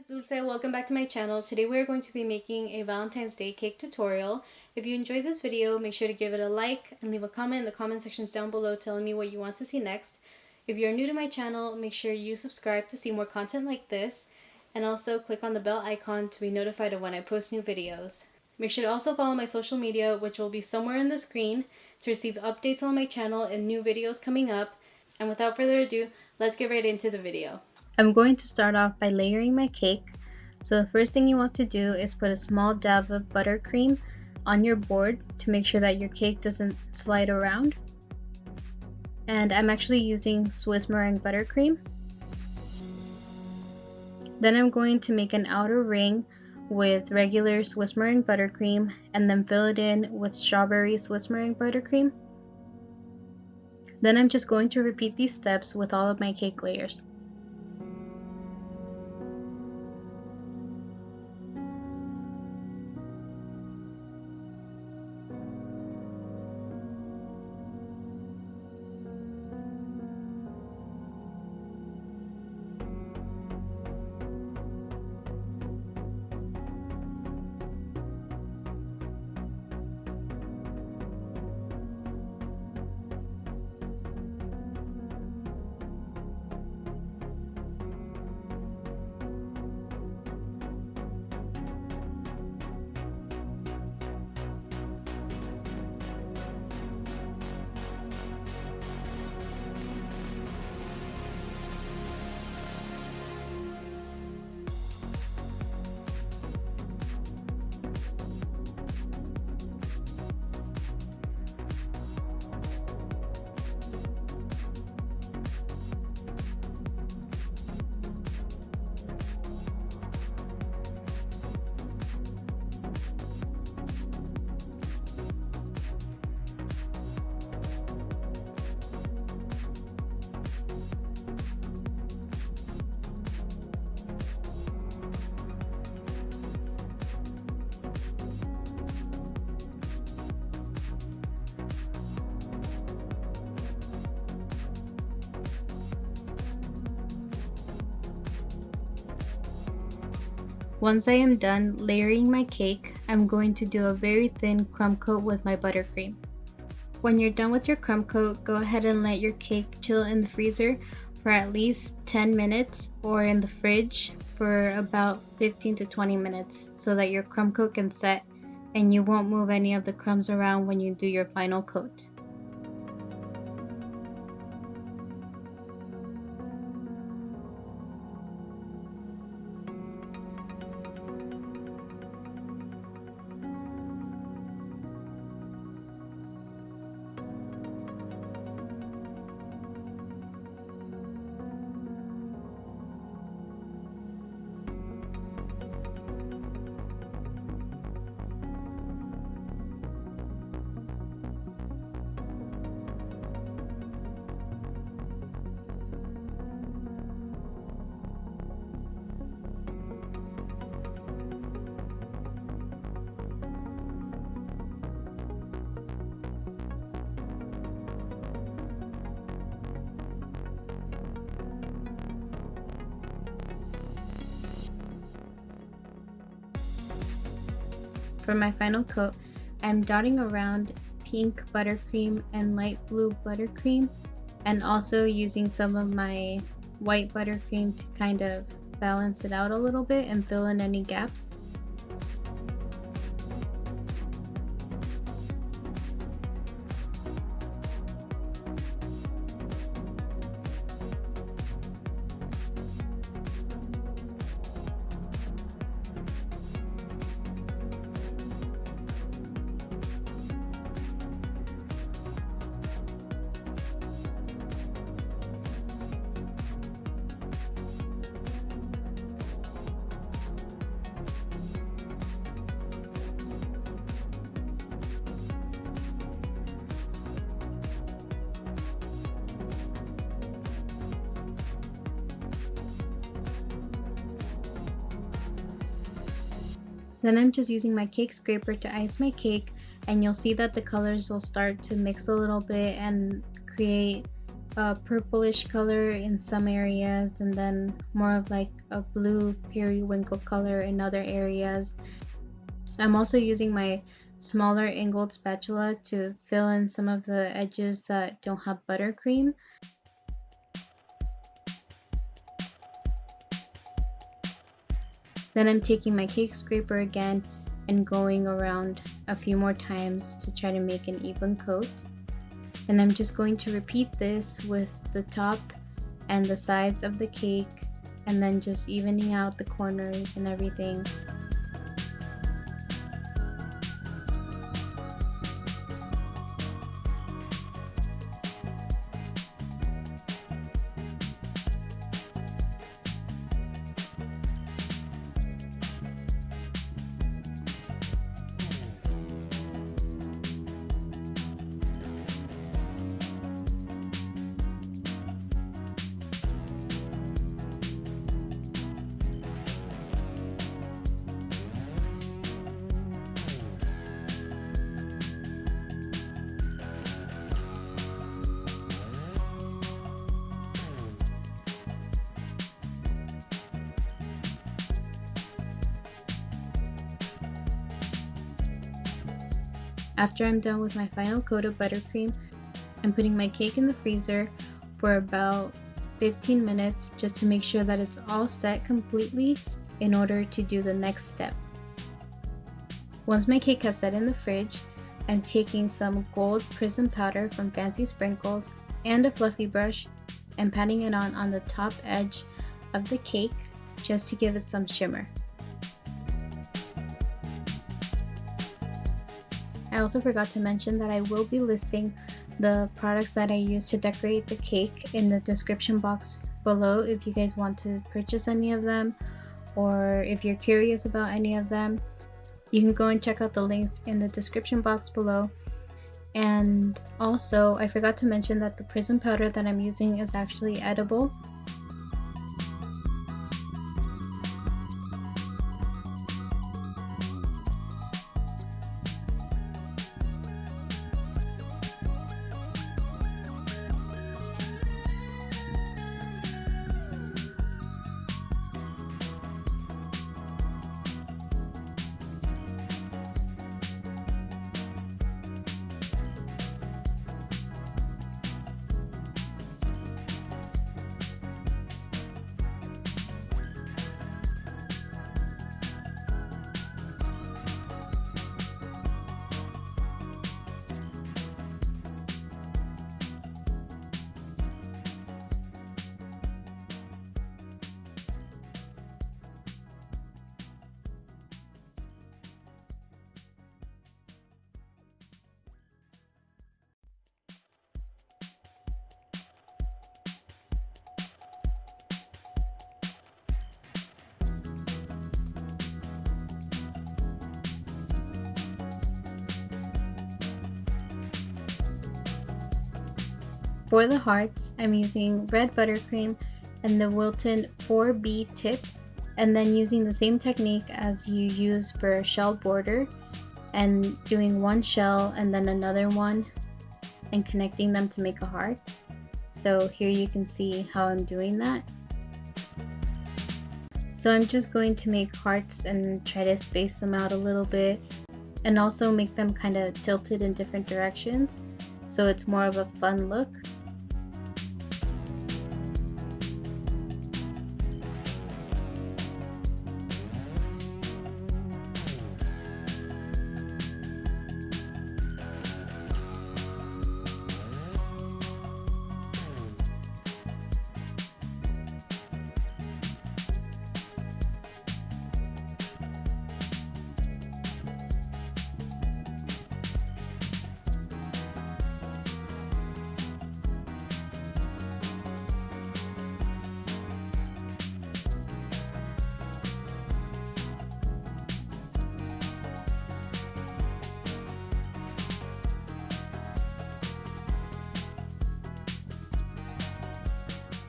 Dulce, welcome back to my channel. Today we are going to be making a Valentine's Day cake tutorial. If you enjoyed this video, make sure to give it a like and leave a comment in the comment sections down below telling me what you want to see next. If you're new to my channel, make sure you subscribe to see more content like this, and also click on the bell icon to be notified of when I post new videos. Make sure to also follow my social media, which will be somewhere in the screen, to receive updates on my channel and new videos coming up. And without further ado, let's get right into the video. I'm going to start off by layering my cake. So the first thing you want to do is put a small dab of buttercream on your board to make sure that your cake doesn't slide around. And I'm actually using Swiss meringue buttercream. Then I'm going to make an outer ring with regular Swiss meringue buttercream and then fill it in with strawberry Swiss meringue buttercream. Then I'm just going to repeat these steps with all of my cake layers. Once I am done layering my cake, I'm going to do a very thin crumb coat with my buttercream. When you're done with your crumb coat, go ahead and let your cake chill in the freezer for at least 10 minutes or in the fridge for about 15 to 20 minutes so that your crumb coat can set and you won't move any of the crumbs around when you do your final coat. For my final coat, I'm dotting around pink buttercream and light blue buttercream, and also using some of my white buttercream to kind of balance it out a little bit and fill in any gaps. Then I'm just using my cake scraper to ice my cake, and you'll see that the colors will start to mix a little bit and create a purplish color in some areas, and then more of like a blue periwinkle color in other areas. I'm also using my smaller angled spatula to fill in some of the edges that don't have buttercream. Then I'm taking my cake scraper again and going around a few more times to try to make an even coat. And I'm just going to repeat this with the top and the sides of the cake, and then just evening out the corners and everything. After I'm done with my final coat of buttercream, I'm putting my cake in the freezer for about 15 minutes just to make sure that it's all set completely in order to do the next step. Once my cake has set in the fridge, I'm taking some gold Prism powder from Fancy Sprinkles and a fluffy brush and patting it on the top edge of the cake just to give it some shimmer. I also forgot to mention that I will be listing the products that I use to decorate the cake in the description box below if you guys want to purchase any of them, or if you're curious about any of them. You can go and check out the links in the description box below. And also, I forgot to mention that the Prism powder that I'm using is actually edible. For the hearts, I'm using red buttercream and the Wilton 4B tip, and then using the same technique as you use for a shell border and doing one shell and then another one and connecting them to make a heart. So here you can see how I'm doing that. So I'm just going to make hearts and try to space them out a little bit and also make them kind of tilted in different directions so it's more of a fun look.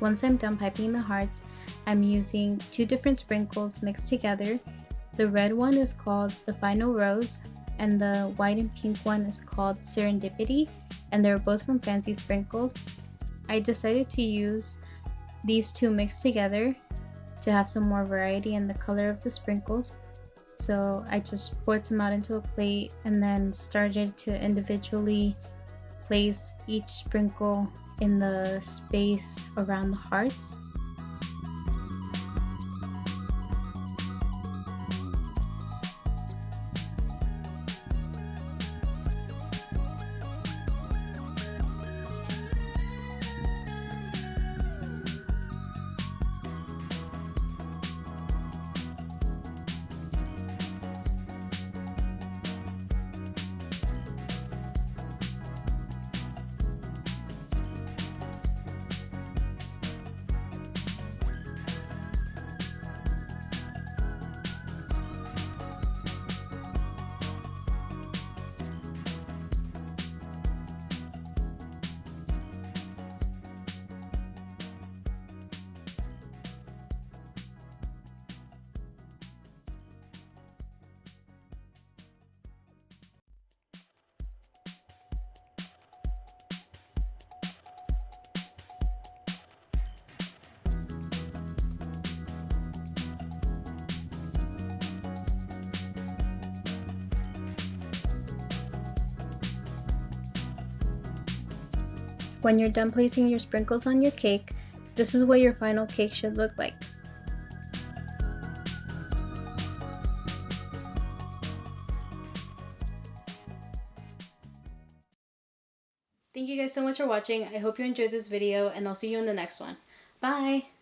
Once I'm done piping the hearts, I'm using two different sprinkles mixed together. The red one is called the Final Rose and the white and pink one is called Serendipity, and they're both from Fancy Sprinkles. I decided to use these two mixed together to have some more variety in the color of the sprinkles. So I just poured some out into a plate and then started to individually place each sprinkle in the space around the hearts. When you're done placing your sprinkles on your cake, this is what your final cake should look like. Thank you guys so much for watching. I hope you enjoyed this video and I'll see you in the next one. Bye!